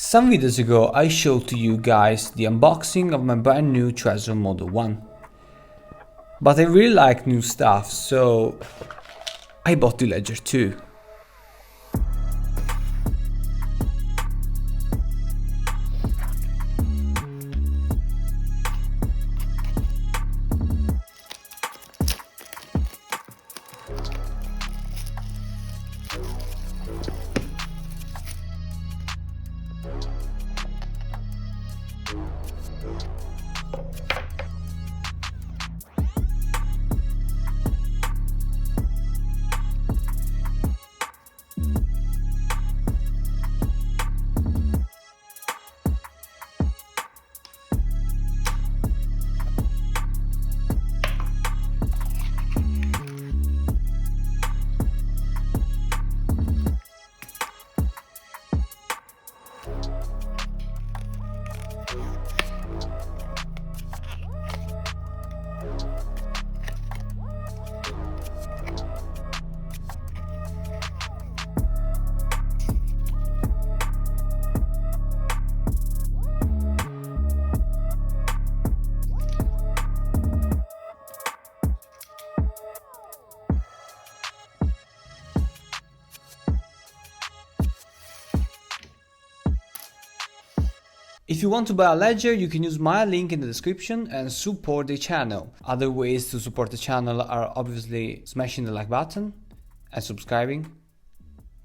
Some videos ago I showed to you guys the unboxing of my brand new Trezor Model 1. But I really like new stuff, so I bought the ledger too. If you want to buy a ledger, you can use my link in the description and support the channel. Other ways to support the channel are obviously smashing the like button and subscribing.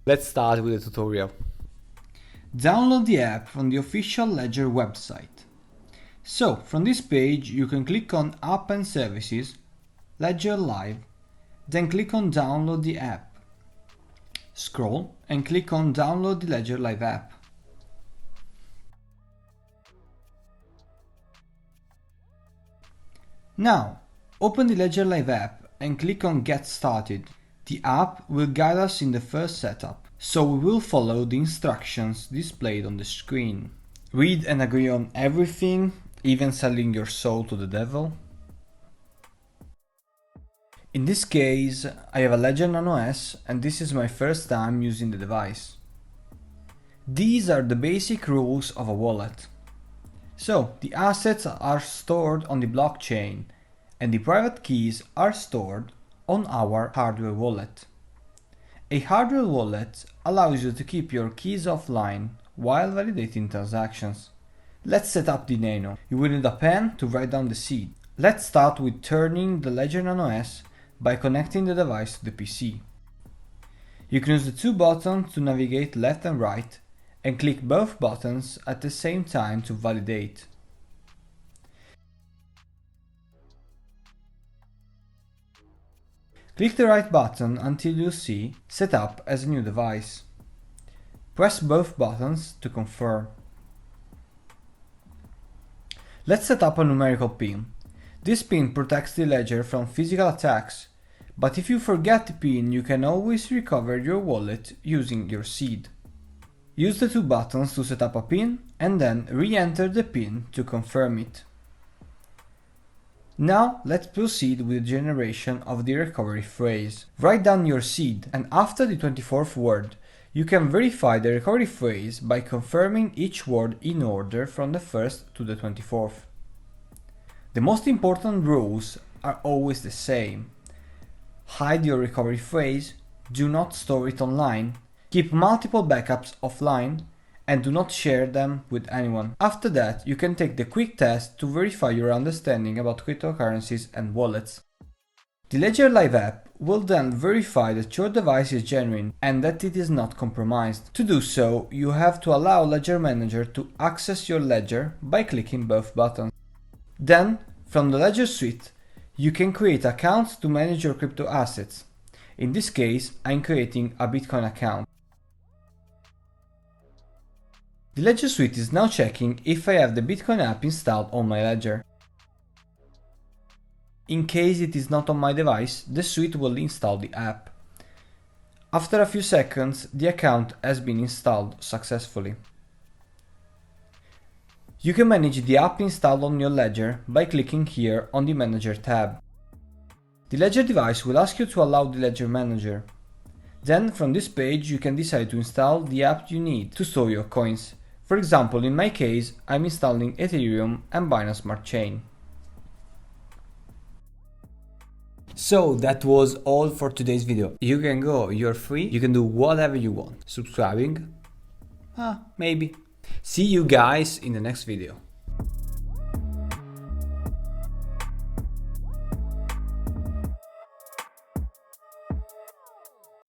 Let's start with the tutorial. Download the app from the official Ledger website. So, from this page you can click on App and Services, Ledger Live, then click on Download the app. Scroll and click on Download the Ledger Live app. Now, open the Ledger Live app and click on Get Started. The app will guide us in the first setup, so we will follow the instructions displayed on the screen. Read and agree on everything, even selling your soul to the devil. In this case, I have a Ledger Nano S and this is my first time using the device. These are the basic rules of a wallet. So, the assets are stored on the blockchain and the private keys are stored on our hardware wallet. A hardware wallet allows you to keep your keys offline while validating transactions. Let's set up the Nano. You will need a pen to write down the seed. Let's start with turning the Ledger Nano S by connecting the device to the PC. You can use the two buttons to navigate left and right and click both buttons at the same time to validate. Click the right button until you see Set up as a new device. Press both buttons to confirm. Let's set up a numerical PIN. This PIN protects the ledger from physical attacks, but if you forget the PIN you can always recover your wallet using your seed. Use the two buttons to set up a PIN and then re-enter the PIN to confirm it. Now let's proceed with the generation of the recovery phrase. Write down your seed and after the 24th word you can verify the recovery phrase by confirming each word in order from the 1st to the 24th. The most important rules are always the same. Hide your recovery phrase, do not store it online, keep multiple backups offline, and do not share them with anyone. After that, you can take the quick test to verify your understanding about cryptocurrencies and wallets. The Ledger Live app will then verify that your device is genuine and that it is not compromised. To do so, you have to allow Ledger Manager to access your ledger by clicking both buttons. Then, from the Ledger suite, you can create accounts to manage your crypto assets. In this case, I'm creating a Bitcoin account. The Ledger suite is now checking if I have the Bitcoin app installed on my ledger. In case it is not on my device, the suite will install the app. After a few seconds, the account has been installed successfully. You can manage the app installed on your ledger by clicking here on the Manager tab. The Ledger device will ask you to allow the Ledger Manager. Then from this page you can decide to install the app you need to store your coins. For example, in my case, I'm installing Ethereum and Binance Smart Chain. So that was all for today's video. You can go, you're free, you can do whatever you want. Subscribing? Maybe. See you guys in the next video.